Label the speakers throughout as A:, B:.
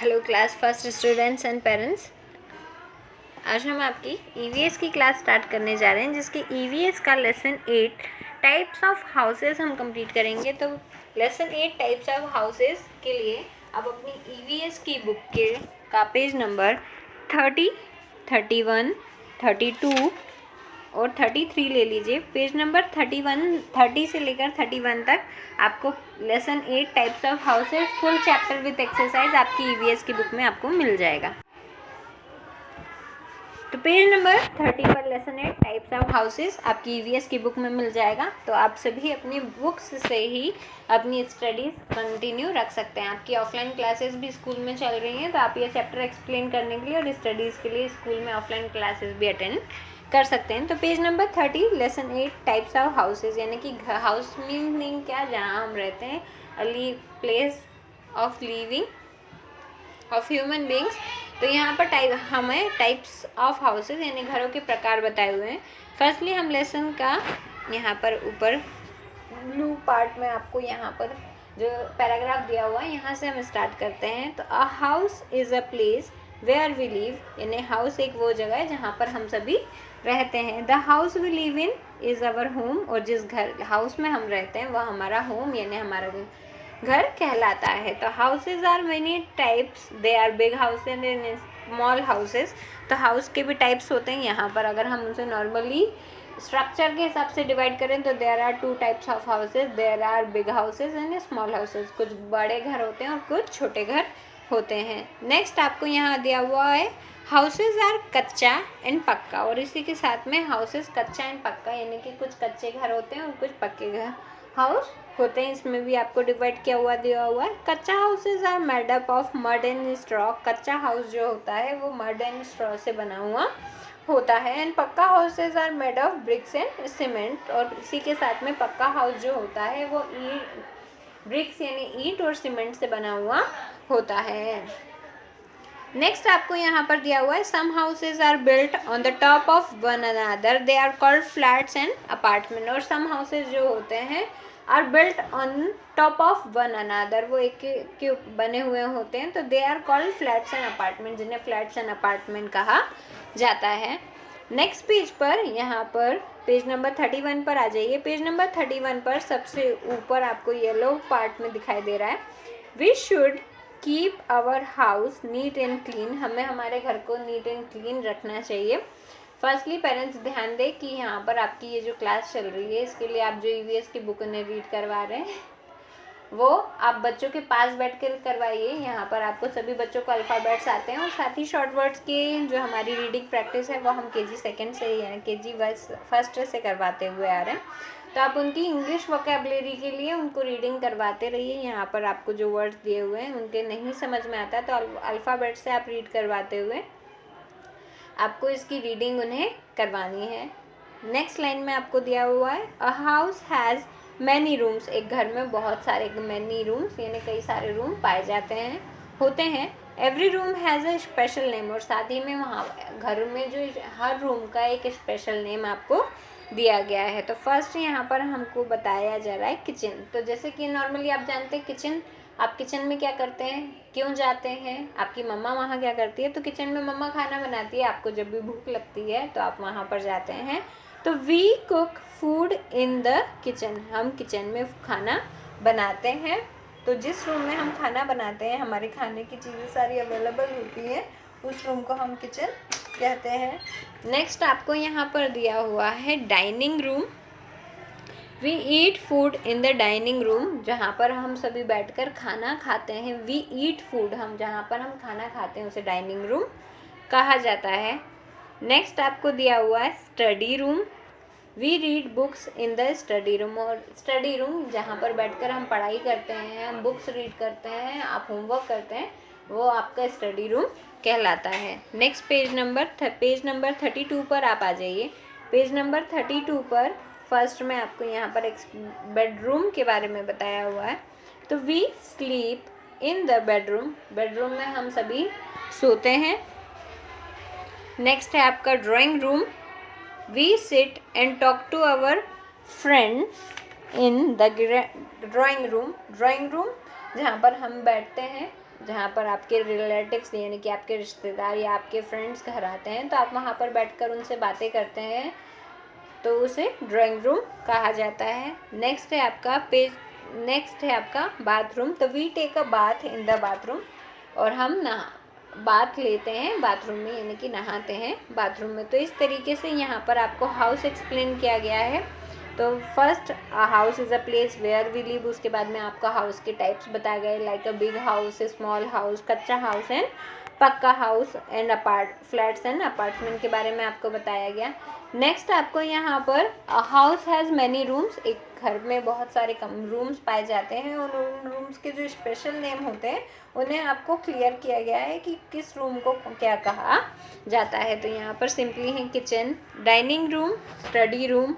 A: Hello class first students and parents. आज हम आपकी ईवीएस की क्लास स्टार्ट करने जा रहे हैं, जिसकी ईवीएस का लेसन 8 टाइप्स ऑफ हाउसेस हम कंप्लीट करेंगे। तो लेसन 8 टाइप्स ऑफ हाउसेस के लिए आप अपनी ईवीएस की बुक के का पेज नंबर 30, 31, 32 और 33 ले लीजिए। पेज नंबर 30 से लेकर 31 तक आपको lesson 8 types of houses full chapter with exercise आपकी ईवीएस की बुक में आपको मिल जाएगा। तो पेज नंबर 30 पर लेसन 8 टाइप्स ऑफ हाउसेस आपकी ईवीएस की बुक में मिल जाएगा। तो आप सभी अपनी बुक्स से ही अपनी स्टडीज़ कंटिन्यू रख सकते हैं। आपकी ऑफलाइन क्लासेस भी स्कूल में चल रही हैं, तो आप ये चैप्टर एक्सप्लेन करने के लिए और स्टडीज़ के लिए स्कूल में ऑफलाइन क्लासेस भी अटेंड कर सकते हैं। तो page number 30 lesson 8 types of houses, यानी कि हाउस मीनिंग क्या, जहाँ हम रहते हैं, Ali place of living of human beings. तो यहाँ पर हमें टाइप्स ऑफ हाउसेज यानी घरों के प्रकार बताए हुए हैं। फर्स्टली हम लेसन का यहाँ पर ऊपर ब्लू पार्ट में आपको यहाँ पर जो पैराग्राफ दिया हुआ है, यहाँ से हम स्टार्ट करते हैं। तो a house is a place where we live, यानी हाउस एक वो जगह है जहाँ पर हम सभी रहते हैं। The house we live in is our home, और जिस घर हाउस में हम रहते हैं वह हमारा होम यानी हमारा घर कहलाता है। तो houses are many types, they are big house and small houses. तो हाउस के भी टाइप्स होते हैं। यहाँ पर अगर हम उसे नॉर्मली स्ट्रक्चर के हिसाब से डिवाइड करें तो there are 2 types of houses, there are big houses and small houses. कुछ बड़े घर होते हैं और कुछ छोटे घर होते हैं। नेक्स्ट आपको यहाँ दिया हुआ है हाउसेज आर कच्चा एंड पक्का, और इसी के साथ में हाउसेज कच्चा एंड पक्का यानी कि कुछ कच्चे घर होते हैं और कुछ पक्के घर हाउस होते हैं। इसमें भी आपको डिवाइड दिया हुआ है। Kachcha houses are made up of mud and straw, kachcha house जो होता है वो मड एंड स्ट्रॉ से बना हुआ होता है। And pakka houses are made of bricks and cement, और इसी के साथ में पक्का हाउस जो होता है वो ब्रिक्स यानी ईंट और सीमेंट से बना हुआ होता है। नेक्स्ट आपको यहाँ पर दिया हुआ है some houses are built on the top of one another, they are called flats and apartment. और सम हाउसेज जो होते हैं are built on top of one another, वो एक के बने हुए होते हैं, तो they are called flats and apartment, जिन्हें फ्लैट्स एंड अपार्टमेंट कहा जाता है। नेक्स्ट पेज पर यहाँ पर पेज नंबर 31 पर आ जाइए। पेज नंबर 31 पर सबसे ऊपर आपको येलो पार्ट में दिखाई दे रहा है we should keep our house neat and clean, हमें हमारे घर को नीट एंड क्लीन रखना चाहिए। फर्स्टली पेरेंट्स ध्यान दें कि यहाँ पर आपकी ये जो क्लास चल रही है, इसके लिए आप जो ईवीएस की बुक उन्हें रीड करवा रहे हैं वो आप बच्चों के पास बैठ कर करवाइए। यहाँ पर आपको सभी बच्चों को अल्फ़ाबेट्स आते हैं, और साथ ही शॉर्ट वर्ड्स की जो हमारी रीडिंग प्रैक्टिस है वो हम केजी सेकंड से यानी केजी फर्स्ट से करवाते हुए आ रहे हैं। तो आप उनकी इंग्लिश वोकेबलरी के लिए उनको रीडिंग करवाते रहिए। यहाँ पर आपको जो वर्ड्स दिए हुए हैं उनके नहीं समझ में आता तो अल्फ़ाबेट से आप रीड करवाते हुए आपको इसकी रीडिंग उन्हें करवानी है। नेक्स्ट लाइन में आपको दिया हुआ है a house has many rooms, एक घर में बहुत सारे मैनी रूम्स यानी कई सारे रूम पाए जाते हैं होते हैं। Every room has a special name, और साथ ही में वहाँ घर में जो हर रूम का एक स्पेशल नेम आपको दिया गया है। तो फर्स्ट यहाँ पर हमको बताया जा रहा है किचन। तो जैसे कि नॉर्मली आप जानते हैं किचन, आप किचन में क्या करते हैं, क्यों जाते हैं, आपकी मम्मा वहाँ क्या करती है, तो किचन में मम्मा खाना बनाती है, आपको जब भी भूख लगती है तो आप वहाँ पर जाते हैं। तो we cook food in the kitchen, हम किचन में खाना बनाते हैं। तो जिस रूम में हम खाना बनाते हैं, हमारे खाने की चीज़ें सारी अवेलेबल होती हैं, उस रूम को हम किचन कहते हैं। नेक्स्ट आपको यहाँ पर दिया हुआ है dining room. We eat food in the dining room, जहाँ पर हम सभी बैठकर खाना खाते हैं। वी ईट फूड, हम जहाँ पर हम खाना खाते हैं उसे डाइनिंग रूम कहा जाता है। नेक्स्ट आपको दिया हुआ है study room. We read books in the study room, और स्टडी रूम जहाँ पर बैठकर हम पढ़ाई करते हैं, हम बुक्स रीड करते हैं, आप होमवर्क करते हैं, वो आपका स्टडी रूम कहलाता है। नेक्स्ट पेज नंबर 32 पर आप आ जाइए। पेज नंबर 32 पर फर्स्ट में आपको यहाँ पर एक बेडरूम के बारे में बताया हुआ है। तो we sleep in the bedroom, bedroom में हम सभी सोते हैं। नेक्स्ट है आपका drawing room. We sit and talk to our friends in the drawing room, drawing room जहाँ पर हम बैठते हैं जहाँ पर आपके रिलेटिव्स यानी कि आपके रिश्तेदार या आपके फ्रेंड्स घर आते हैं तो आप वहाँ पर बैठकर उनसे बातें करते हैं, तो उसे ड्राइंग रूम कहा जाता है। नेक्स्ट है आपका बाथरूम। तो we take a bath in the bathroom, और हम बाथ लेते हैं बाथरूम में, यानी कि नहाते हैं बाथरूम में। तो इस तरीके से यहाँ पर आपको हाउस एक्सप्लेन किया गया है। तो first house is a place where we live, उसके बाद में आपका हाउस के टाइप्स बताए गए, like a big house, small house, kachcha house and pakka house and flats and apartment के बारे में आपको बताया गया। नेक्स्ट आपको यहाँ पर हाउस हैज़ मैनी रूम्स, एक घर में बहुत सारे कम रूम्स पाए जाते हैं, और उन रूम्स के जो स्पेशल नेम होते हैं उन्हें आपको क्लियर किया गया है कि किस रूम को क्या कहा जाता है। तो यहाँ पर सिंपली है kitchen, dining room, study room,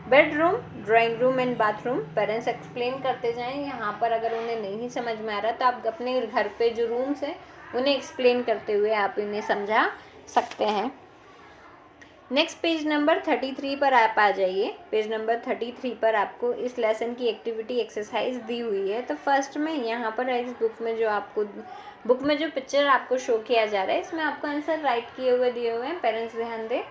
A: bedroom, drawing room and bathroom. Parents explain करते जाएं, यहाँ पर अगर उन्हें नहीं समझ में आ रहा तो आप अपने घर पे जो रूम्स हैं उन्हें एक्सप्लेन करते हुए आप इन्हें समझा सकते हैं। नेक्स्ट पेज नंबर 33 पर आप आ जाइए। पेज नंबर 33 पर आपको इस लेसन की एक्टिविटी एक्सरसाइज दी हुई है। तो फर्स्ट में यहाँ पर इस बुक में जो पिक्चर आपको शो किया जा रहा है, इसमें आपको आंसर राइट किए हुए दिए हुए हैं। पेरेंट्स ध्यान दें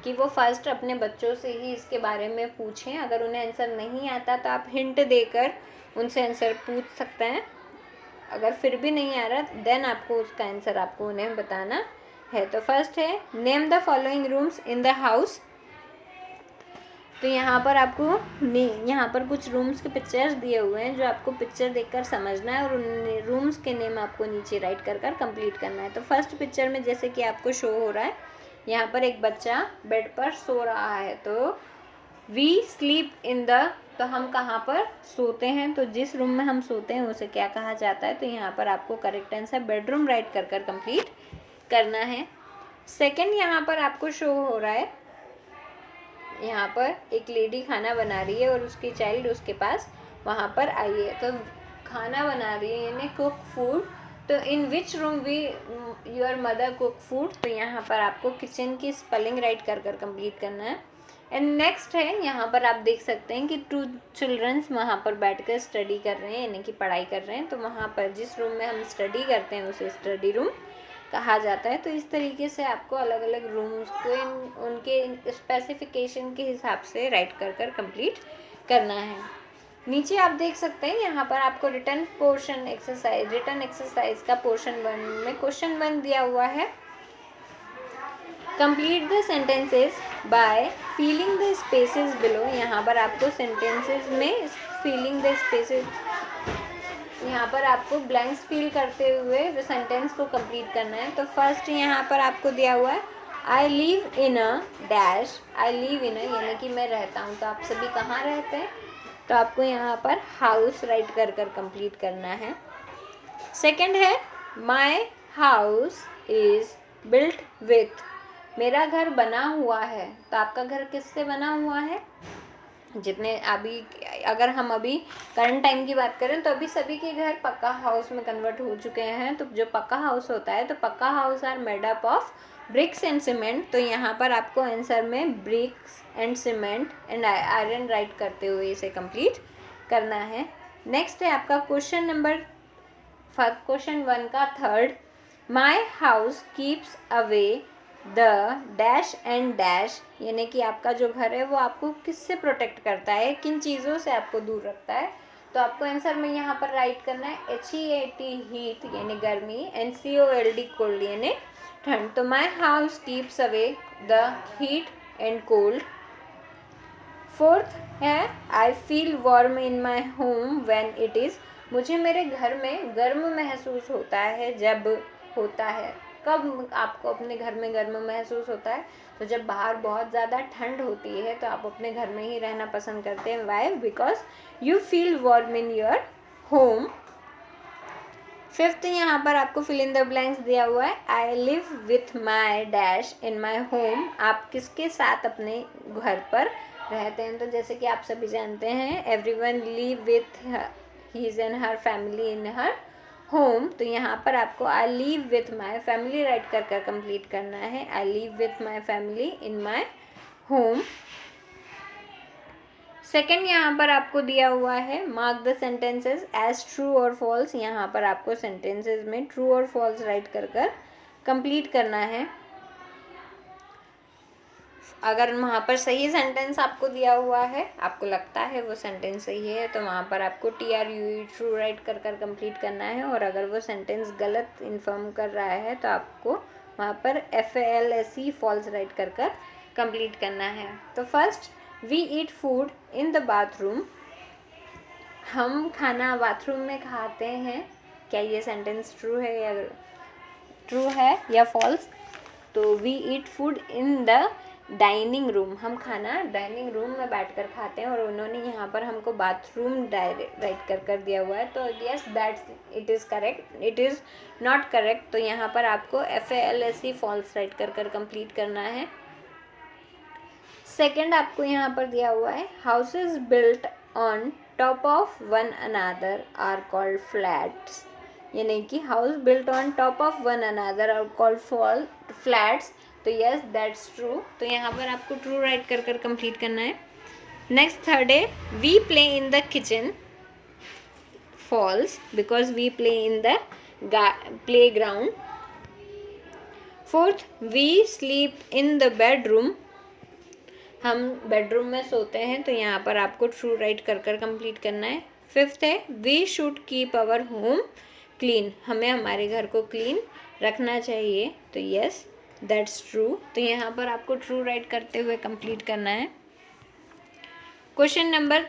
A: कि वो फर्स्ट अपने बच्चों से ही इसके बारे में पूछें। अगर उन्हें आंसर नहीं आता तो आप हिंट देकर उनसे आंसर पूछ सकते हैं। अगर फिर भी नहीं आ रहा देन आपको उसका आंसर आपको उन्हें बताना है। तो फर्स्ट है name the following rooms in the house. तो यहाँ पर आपको यहाँ पर कुछ रूम्स के पिक्चर्स दिए हुए हैं जो आपको पिक्चर देखकर समझना है, और उन रूम्स के नेम आपको नीचे राइट कर कंप्लीट करना है। तो फर्स्ट पिक्चर में जैसे कि आपको शो हो रहा है, यहाँ पर एक बच्चा बेड पर सो रहा है। तो वी स्लीप इन द, तो हम कहाँ पर सोते हैं, तो जिस रूम में हम सोते हैं उसे क्या कहा जाता है। तो यहाँ पर आपको करेक्ट आंसर बेडरूम राइट कर कंप्लीट करना है। सेकंड यहाँ पर आपको शो हो रहा है, यहाँ पर एक लेडी खाना बना रही है और उसकी चाइल्ड उसके पास वहाँ पर आई है। तो खाना बना रही है यानी कुक फूड। तो in which room we your mother cook food. तो यहाँ पर आपको किचन की स्पेलिंग राइट कर कंप्लीट करना है। एंड नेक्स्ट है, यहाँ पर आप देख सकते हैं कि 2 चिल्ड्रंस वहाँ पर बैठकर स्टडी कर रहे हैं, यानी कि पढ़ाई कर रहे हैं। तो वहाँ पर जिस रूम में हम स्टडी करते हैं उसे स्टडी रूम कहा जाता है। तो इस तरीके से आपको अलग अलग रूम्स को उनके स्पेसिफिकेशन के हिसाब से राइट कर कंप्लीट करना है। नीचे आप देख सकते हैं यहाँ पर आपको रिटर्न एक्सरसाइज का पोर्शन 1 में क्वेश्चन 1 दिया हुआ है। Complete the sentences by filling the spaces below. यहाँ पर आपको सेंटेंसेस में फिलिंग द स्पेसेस, यहाँ पर आपको ब्लैंक्स फिल करते हुए सेंटेंस को कंप्लीट करना है। तो फर्स्ट यहाँ पर आपको दिया हुआ है I live in a dash. I live in a यानी कि मैं रहता हूँ। तो आप सभी कहाँ रहते हैं, तो आपको यहाँ पर हाउस राइट कर कंप्लीट करना है। सेकंड है my house is built with. मेरा घर बना हुआ है। तो आपका घर किससे बना हुआ है, जितने अभी अगर हम अभी करंट टाइम की बात करें तो अभी सभी के घर पक्का हाउस में कन्वर्ट हो चुके हैं। तो जो पक्का हाउस होता है, तो pakka house are made up of bricks and cement. तो यहाँ पर आपको आंसर में bricks and cement and iron write करते हुए इसे कंप्लीट करना है। नेक्स्ट है आपका क्वेश्चन 1 का third, my house keeps away the dash and dash. यानी कि आपका जो घर है वो आपको किससे प्रोटेक्ट करता है, किन चीज़ों से आपको दूर रखता है। तो आपको आंसर में यहाँ पर राइट करना है HEAT हीट यानी गर्मी, एंड COLD कोल्ड यानी ठंड। तो my house keeps away the heat and cold. Fourth है I feel warm in my home when it is. मुझे मेरे घर में गर्म महसूस होता है जब होता है। कब आपको अपने घर में गर्म महसूस होता है, तो जब बाहर बहुत ज़्यादा ठंड होती है तो आप अपने घर में ही रहना पसंद करते हैं। Why, because you feel warm in your home. Fifth यहाँ पर आपको फिल इन द ब्लैंक्स दिया हुआ है I live with my dash in my home. आप किसके साथ अपने घर पर रहते हैं, तो जैसे कि आप सभी जानते हैं everyone live with his and her family in her home. तो यहाँ पर आपको I live with my family write कर कंप्लीट करना है। I live with my family in my home. Second यहाँ पर आपको दिया हुआ है mark the sentences as true और फॉल्स। यहाँ पर आपको सेंटेंसेस में ट्रू और फॉल्स राइट कर कंप्लीट करना है। अगर वहाँ पर सही सेंटेंस आपको दिया हुआ है, आपको लगता है वो सेंटेंस सही है, तो वहाँ पर आपको TRUE ट्रू राइट कर कंप्लीट करना है। और अगर वो सेंटेंस गलत इन्फॉर्म कर रहा है तो आपको वहाँ पर FALSE फॉल्स राइट कर कंप्लीट करना है। तो first, we eat food in the bathroom. हम खाना बाथरूम में खाते हैं। क्या ये सेंटेंस ट्रू है या फॉल्स? तो we eat food in the dining room. हम खाना डाइनिंग रूम में बैठकर खाते हैं, और उन्होंने यहाँ पर हमको बाथरूम राइट कर दिया हुआ है। तो yes, that's it is correct, it is not correct. तो यहाँ पर आपको FALSE फॉल्स राइट कर कंप्लीट करना है। सेकंड आपको यहाँ पर दिया हुआ है houses built on top of one another are called flats. यानी कि house built on top of one another are called flats. तो यस, दैट्स ट्रू। तो यहाँ पर आपको ट्रू राइट कर कंप्लीट करना है। नेक्स्ट थर्ड है we play in the kitchen. False, because we play in the playground. Fourth, we sleep in the bedroom. हम बेडरूम में सोते हैं, तो यहाँ पर आपको ट्रू राइट कर कंप्लीट करना है। फिफ्थ है we should keep our home clean. हमें हमारे घर को क्लीन रखना चाहिए। तो यस, दैट्स ट्रू। तो यहाँ पर आपको ट्रू राइट करते हुए कंप्लीट करना है। क्वेश्चन नंबर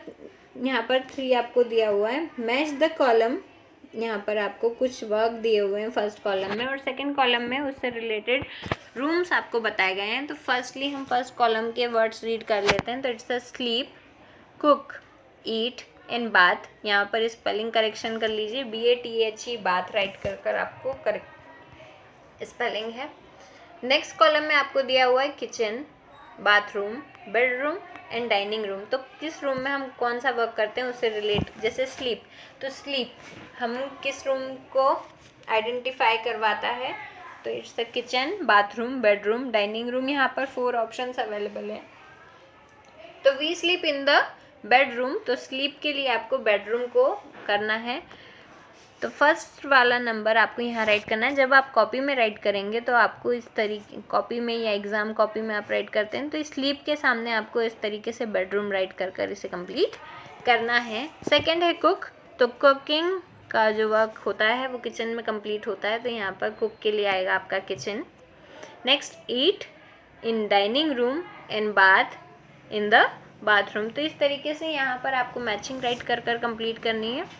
A: यहाँ पर 3 आपको दिया हुआ है मैच द कॉलम। यहाँ पर आपको कुछ वर्क दिए हुए हैं फर्स्ट कॉलम में, और सेकंड कॉलम में उससे रिलेटेड रूम्स आपको बताए गए हैं। तो फर्स्टली हम फर्स्ट कॉलम के वर्ड्स रीड कर लेते हैं। तो it's a slip, cook, eat and bath. यहाँ पर स्पेलिंग करेक्शन कर लीजिए, BATHE बाथ राइट कर आपको करेक्ट स्पेलिंग है। नेक्स्ट कॉलम में आपको दिया हुआ है kitchen, bathroom, bedroom and dining room. तो किस रूम में हम कौन सा वर्क करते हैं उससे रिलेट, जैसे स्लीप, तो स्लीप हम किस रूम को आइडेंटिफाई करवाता है? तो it's the kitchen, bathroom, bedroom, dining room. यहाँ पर 4 ऑप्शंस अवेलेबल हैं। तो we sleep in the bedroom, तो स्लीप के लिए आपको बेडरूम को करना है। तो फर्स्ट वाला नंबर आपको यहाँ राइट करना है। जब आप कॉपी में राइट करेंगे तो आपको इस तरीके, कॉपी में या एग्ज़ाम कॉपी में आप राइट करते हैं, तो इस स्लीप के सामने आपको इस तरीके से बेडरूम राइट कर इसे कंप्लीट करना है। सेकंड है कुक, तो कुकिंग का जो वर्क होता है वो किचन में कंप्लीट होता है, तो यहाँ पर कुक के लिए आएगा आपका kitchen. Next, eat in dining room and bath in the bathroom. तो इस तरीके से यहाँ पर आपको मैचिंग राइट कर कंप्लीट करनी है।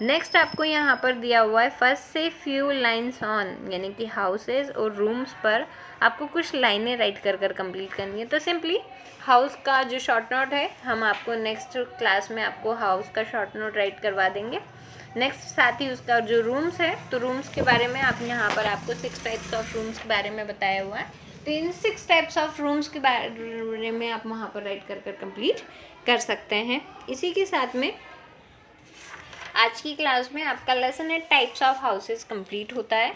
A: नेक्स्ट आपको यहाँ पर दिया हुआ है फर्स्ट से फ्यू लाइन्स ऑन, यानी कि हाउसेज और रूम्स पर आपको कुछ लाइनें राइट कर कंप्लीट करनी है। तो सिंपली हाउस का जो शॉर्ट नोट है, हम आपको नेक्स्ट क्लास में आपको हाउस का शॉर्ट नोट राइट करवा देंगे। नेक्स्ट साथ ही उसका जो रूम्स है, तो रूम्स के बारे में आप यहाँ पर आपको 6 टाइप्स ऑफ रूम्स के बारे में बताया हुआ है। तो इन 6 टाइप्स ऑफ रूम्स के बारे में आप वहाँ पर राइट कर कंप्लीट कर सकते हैं। इसी के साथ में आज की क्लास में आपका lesson 8 types of houses complete होता है।